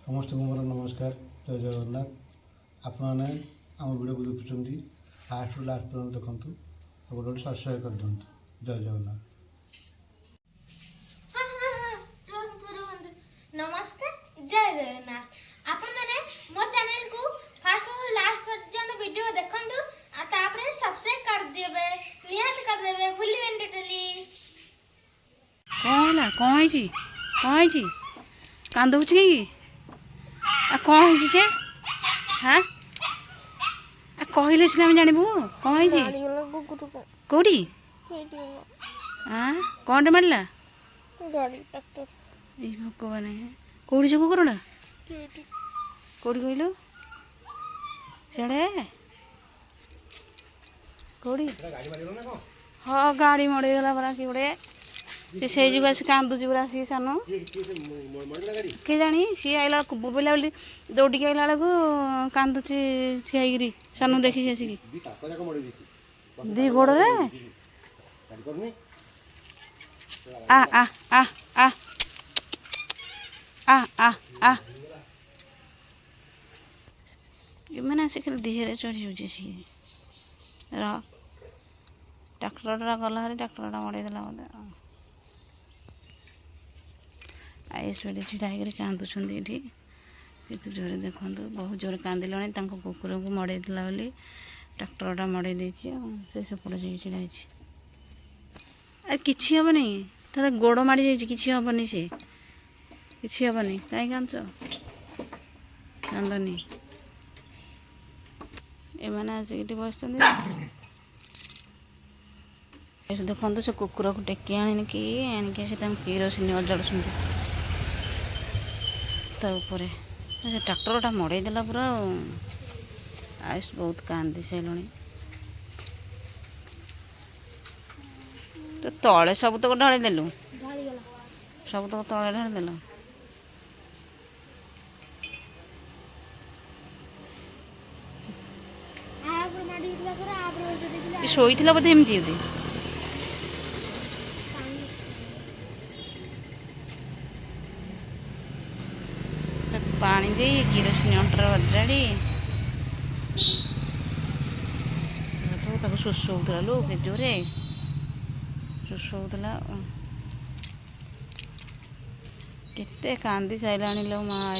समस्त को मोर नमस्कार जय जगन्नाथ आपने आम वीडियो को देखुं फास्ट रु लास्ट पर्यटन देखूँ और गोटे सब्सक्राइब कर दिखाँ जय जगन्नाथ। नमस्कार जय जगन्नाथ आपण माने मो चैनल को फास्ट रु लास्ट पर्यटन वीडियो देखंतु आ तापरे सब्सक्राइब कर देबे निहात कर देबे भूलिबेन टोटली कौन है कांदुच कि कौन है हाँ कहले सीना जानबू कौन है कौटी हाँ कौन मारा भगवान कौटी से कुकुरटा कौटी कहलु सियाड़े कौटी हाँ गाड़ी मड़ेगला परा कि गोटे से जुग से कांदुच पूरा सी सानू के जानी सी आइला बोला बोली दौड़ी आइला बेलू कांदुची ठियाई सानू देखी आसिकी दी गोड़ रे आ आ आ आ आ आ आ मैंने आसिक देहरे चढ़ी जाऊँ सी ट्राक्टर गला हरी ट्राक्टर मड़ेदेला बोले आयुष बेटे छिड़ा होकर कांदुंट ये केते जोरे देखु बहुत जोर कांदिले कुकुर को मड़ेला बोली ट्राक्टरटा मड़े से सेपटे जाइए छिड़ा कि हेनी तार गोड़ माड़ी जाइए कि हेनी से कि हेनी कहीं कांच कांदनी एम आसिक बस देखो से कुकुर को टेकी आणिकी से किरोसिन अजाड़ुं तापर से ट्राक्टरटा मड़ेदेला पूरा आयुष बहुत कांदी सारे तो तले सब तक ढालीदेलु सब तक तले ढालीदेल शोला बोधे एमती पानी दे किरोसिन अंटर अजाड़ी शोष होता लो के जोरे शोष होता केते कांदी सारा लो माँ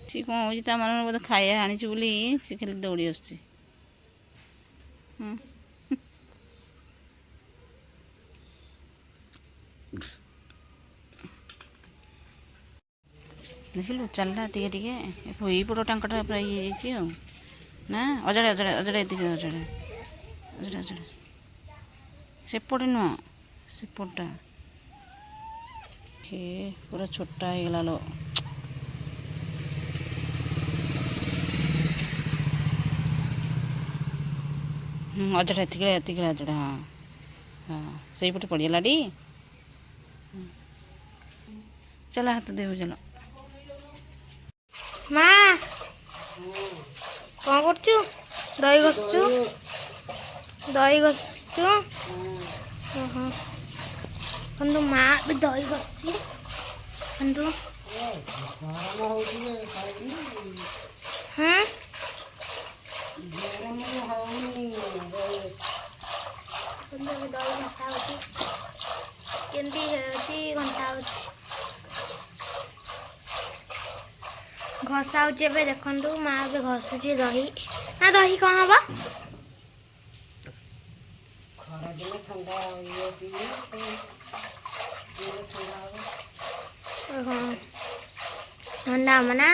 सी कौन हो बोधे खाया आनी बोली सी खाली दौड़ी आस देखिलु चलला टे पड़ टांकटा पूरा ये ना अजाड़े अजाड़े अजाड़े अजाड़े अजाड़े अजाड़े सेपटे नुह सेपटा पूरा छोटा होगला लो अजाड़े एतिक अजाड़े हाँ हाँ से पटे पड़गला टी चला हाथ देव चलो माँ कौन कर दही घसुचु दही घसुचु कंदु माँ भी दही घसुची कंदु हाँ दही घसा केमती घंटा घसा देखु माँ भी घसुची दही ना दही कौन हम ठंडा हम ना